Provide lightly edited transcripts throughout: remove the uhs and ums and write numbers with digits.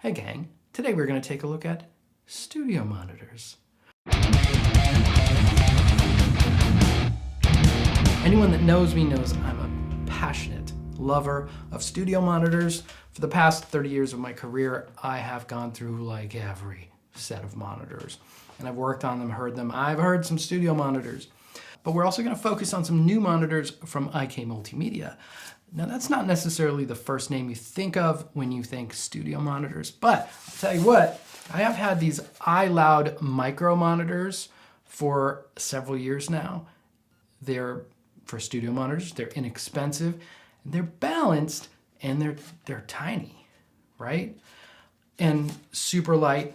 Hey gang, today we're going to take a look at studio monitors. Anyone that knows me knows I'm a passionate lover of studio monitors. For the past 30 years of my career, I have gone through like every set of monitors. And I've worked on them, heard them. I've heard some studio monitors. But we're also going to focus on some new monitors from Multimedia. Now that's not necessarily the first name you think of when you think studio monitors, but I'll tell you what, I have had these iLoud micro monitors for several years now. They're for studio monitors, they're inexpensive, and they're balanced, and they're tiny, right? And super light,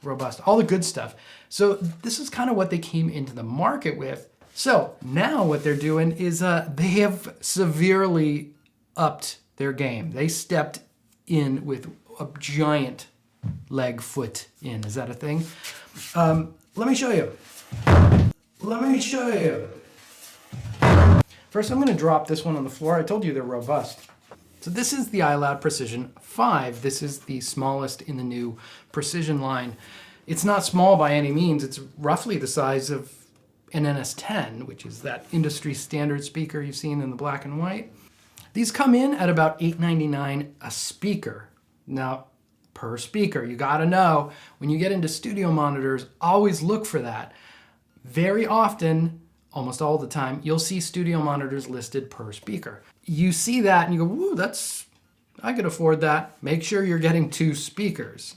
robust, all the good stuff. So this is kind of what they came into the market with. So now what they're doing is they have severely upped their game. They stepped in with a giant leg foot in. Is that a thing? Let me show you. First, I'm going to drop this one on the floor. I told you they're robust. So this is the iLoud Precision 5. This is the smallest in the new Precision line. It's not small by any means. It's roughly the size of an NS10, which is that industry standard speaker you've seen in the black and white. These come in at about $8.99 a speaker. Now, per speaker, you gotta know, when you get into studio monitors, always look for that. Very often, almost all the time, you'll see studio monitors listed per speaker. You see that and you go, woo, I could afford that. Make sure you're getting 2 speakers.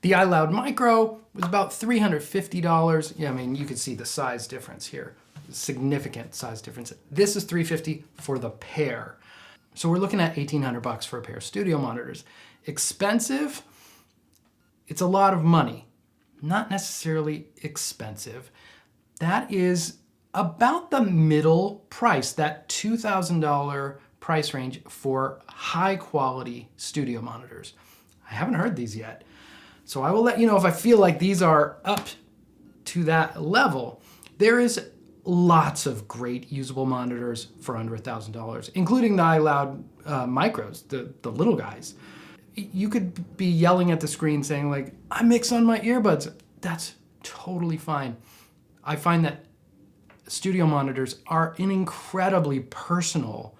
The iLoud Micro was about $350. Yeah, I mean, you can see the size difference here. Significant size difference. This is $350 for the pair. So we're looking at $1,800 for a pair of studio monitors. Expensive? It's a lot of money. Not necessarily expensive. That is about the middle price, that $2,000 price range for high quality studio monitors. I haven't heard these yet. So I will let you know if I feel like these are up to that level. There is lots of great usable monitors for under $1,000, including the iLoud micros, the little guys. You could be yelling at the screen saying like, I mix on my earbuds. That's totally fine. I find that studio monitors are an incredibly personal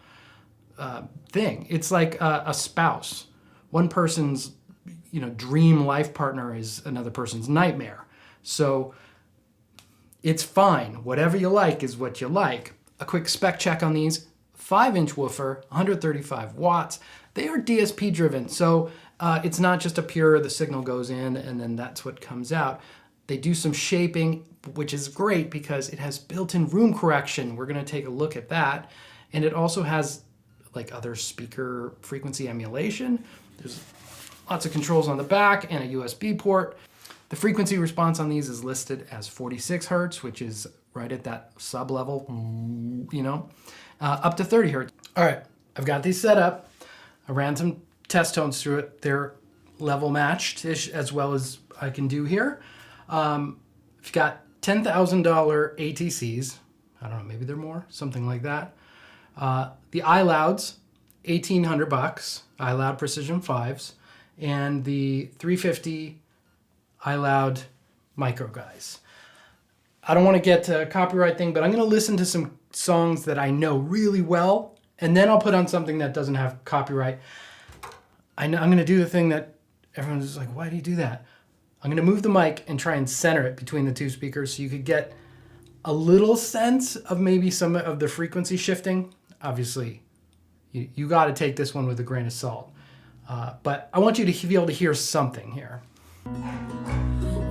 thing. It's like a spouse. One person's dream life partner is another person's nightmare. So it's fine. Whatever you like is what you like. A quick spec check on these. 5-inch woofer, 135 watts. They are DSP driven, so it's not just a pure, the signal goes in and then that's what comes out. They do some shaping, which is great because it has built-in room correction. We're gonna take a look at that. And it also has like other speaker frequency emulation. There's lots of controls on the back and a USB port. The frequency response on these is listed as 46 Hertz, which is right at that sub level, up to 30 Hertz. All right, I've got these set up. I ran some test tones through it. They're level matched-ish as well as I can do here. I've got $10,000 ATCs. I don't know, maybe they're more, something like that. The iLouds, $1,800, iLoud Precision 5s. And the $350 iLoud micro guys. I don't want to get to a copyright thing, but I'm going to listen to some songs that I know really well, and then I'll put on something that doesn't have copyright. I'm going to do the thing that everyone's just like, why do you do that? I'm going to move the mic and try and center it between the 2 speakers so you could get a little sense of maybe some of the frequency shifting. Obviously, you got to take this one with a grain of salt. But I want you to be able to hear something here.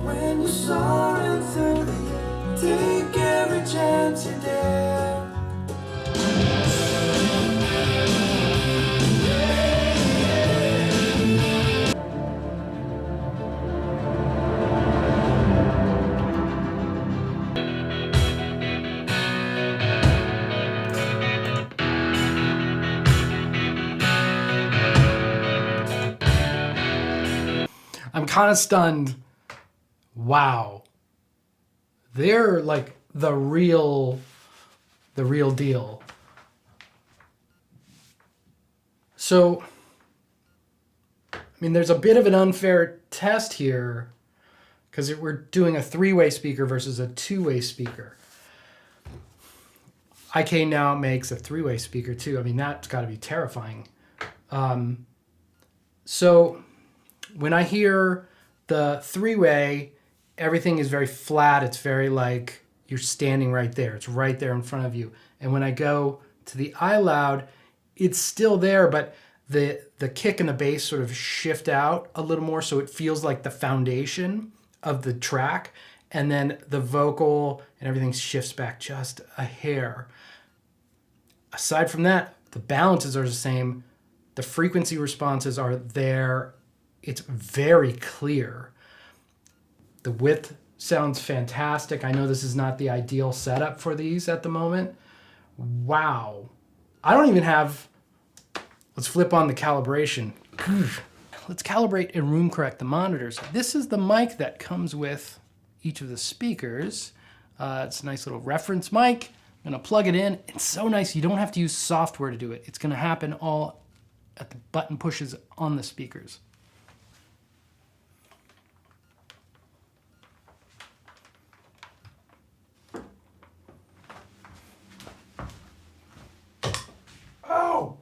When you're soaring through the air, take every chance you dare. I'm kind of stunned. Wow. They're like the real deal. So mean, there's a bit of an unfair test here because we're doing a three-way speaker versus a two-way speaker. IK now makes a three-way speaker too. I mean, that's got to be terrifying. So when I hear the three-way, everything is very flat. It's very like you're standing right there. It's right there in front of you. And when I go to the iLoud, it's still there, but the kick and the bass sort of shift out a little more, so it feels like the foundation of the track, and then the vocal and everything shifts back just a hair. Aside from that, the balances are the same. The frequency responses are there. It's very clear. The width sounds fantastic. I know this is not the ideal setup for these at the moment. Wow. I don't even have... Let's flip on the calibration. Let's calibrate and room correct the monitors. This is the mic that comes with each of the speakers. It's a nice little reference mic. I'm gonna plug it in. It's so nice. You don't have to use software to do it. It's gonna happen all at the button pushes on the speakers. Oh!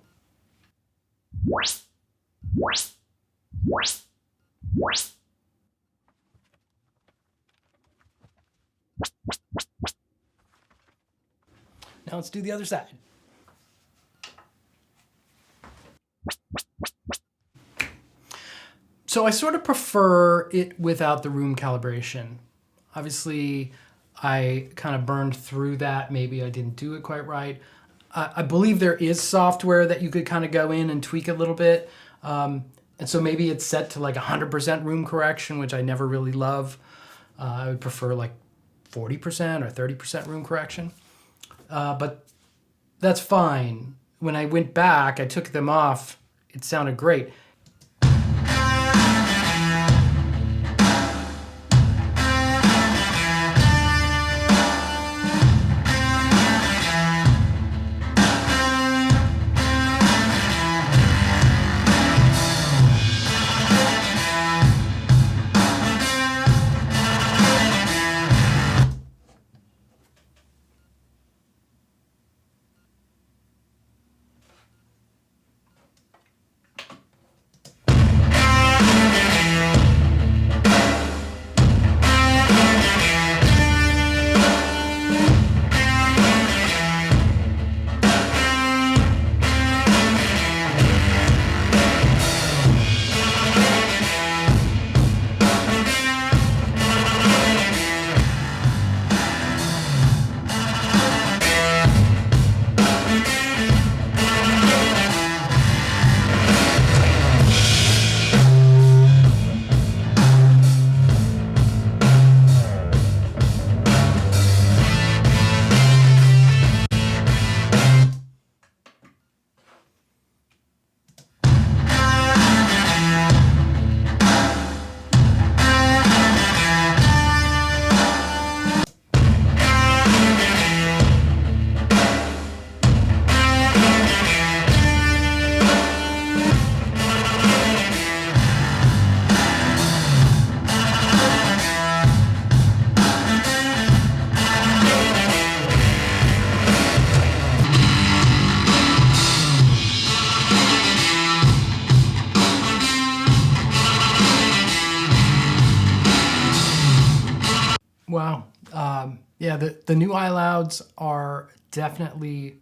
Now let's do the other side. So I sort of prefer it without the room calibration. Obviously, I kind of burned through that. Maybe I didn't do it quite right. I believe there is software that you could kind of go in and tweak a little bit. And so maybe it's set to like 100% room correction, which I never really love. I would prefer like 40% or 30% room correction. But that's fine. When I went back, I took them off. It sounded great. Wow. Yeah, the new iLouds are definitely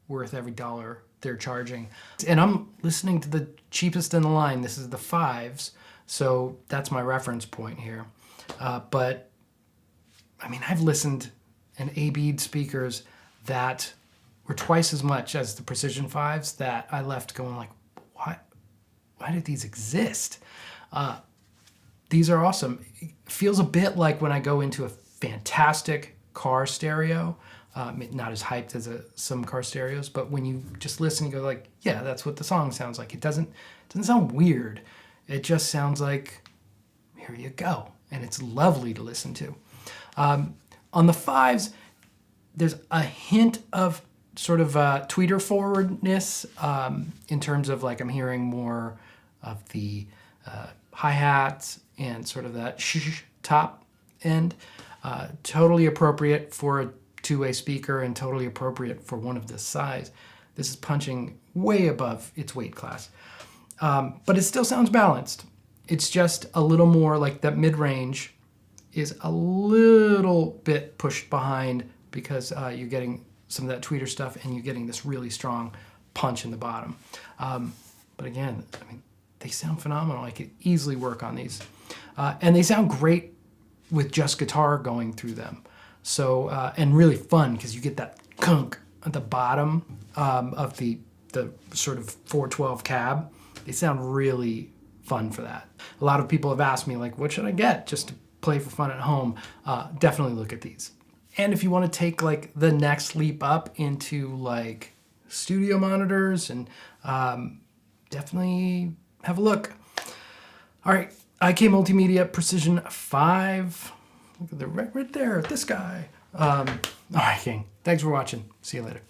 worth every dollar they're charging. And I'm listening to the cheapest in the line. This is the 5s, so that's my reference point here. But, I mean, I've listened and A-B'd speakers that were twice as much as the Precision 5s that I left going like, why did these exist? These are awesome. It feels a bit like when I go into a fantastic car stereo, not as hyped as some car stereos, but when you just listen, you go like, yeah, that's what the song sounds like. It doesn't sound weird. It just sounds like, here you go. And it's lovely to listen to. On the 5s, there's a hint of sort of tweeter forwardness in terms of like I'm hearing more of the hi-hats and sort of that shh top end. Totally appropriate for a two-way speaker and totally appropriate for one of this size. This is punching way above its weight class. But it still sounds balanced. It's just a little more like that mid-range is a little bit pushed behind because you're getting some of that tweeter stuff and you're getting this really strong punch in the bottom. But again, I mean, they sound phenomenal. I could easily work on these. And they sound great with just guitar going through them. So, and really fun because you get that kunk at the bottom of the sort of 412 cab. They sound really fun for that. A lot of people have asked me, like, what should I get just to play for fun at home? Definitely look at these. And if you want to take like the next leap up into like studio monitors, and definitely have a look. All right, IK Multimedia Precision 5. Look at the right there, this guy. All right, King. Thanks for watching. See you later.